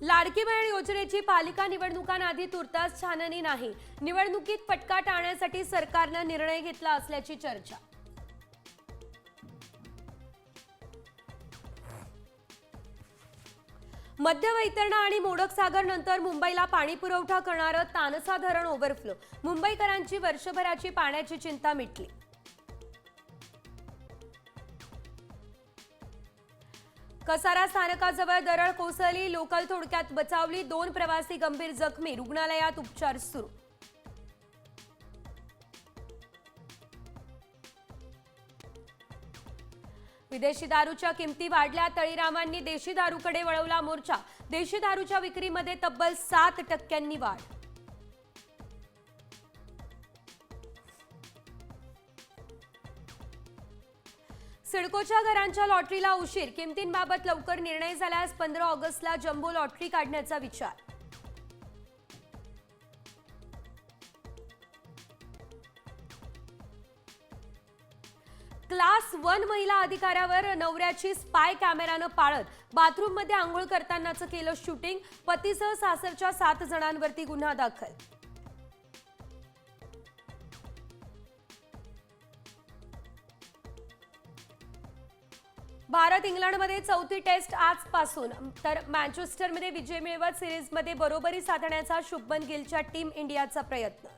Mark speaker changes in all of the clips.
Speaker 1: लाडकी बहीण योजनेची पालिका निवडणुकांआधी तुर्तास छाननी नाही। निवडणुकीत फटका टाळण्यासाठी सरकारने निर्णय घेतला असल्याची चर्चा। मध्य वैतरणा आणि मोडक सागर नंतर मुंबईला पाणी पुरवठा करणारं तानसा धरण ओव्हरफ्लो। मुंबईकरांची वर्षभराची पाण्याची चिंता मिटली। कसारा स्थानकाजवळ दरड कोसळली, लोकल थोडक्यात बचावली, 2 प्रवासी गंभीर जखमी, रुग्णालयात उपचार सुरू। विदेशी दारूच्या किमती वाढल्या, तळीरामांनी देशी दारूकडे वळवला मोर्चा। देशी दारूच्या विक्रीमध्ये तब्बल 7% वाढ। सिडकोच्या घरांच्या लॉटरीला उशीर, किमतींबाबत लवकर निर्णय झाल्यास 15 ऑगस्टला जम्बो लॉटरी काढण्याचा विचार। क्लास 1 महिला अधिकाऱ्यावर नवऱ्याची स्पाय कॅमेरानं पाळत बाथरूममध्ये आंघोळ करतानाचं केलं शूटिंग। पतीसह सासरच्या 7 जणांवरती गुन्हा दाखल। भारत इंग्लंडमध्ये 4थी टेस्ट आजपासून, तर मँचेस्टरमध्ये विजय मिळवत सिरीजमध्ये बरोबरी साधण्याचा शुभमन गिलच्या टीम इंडियाचा प्रयत्न।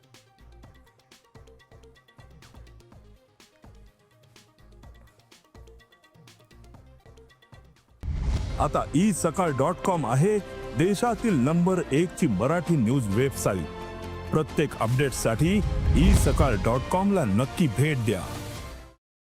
Speaker 2: आता isakal.com आहे देशातील नंबर 1 ची मराठी न्यूज वेबसाईट। प्रत्येक अपडेटसाठी isakal.com ला नक्की भेट द्या।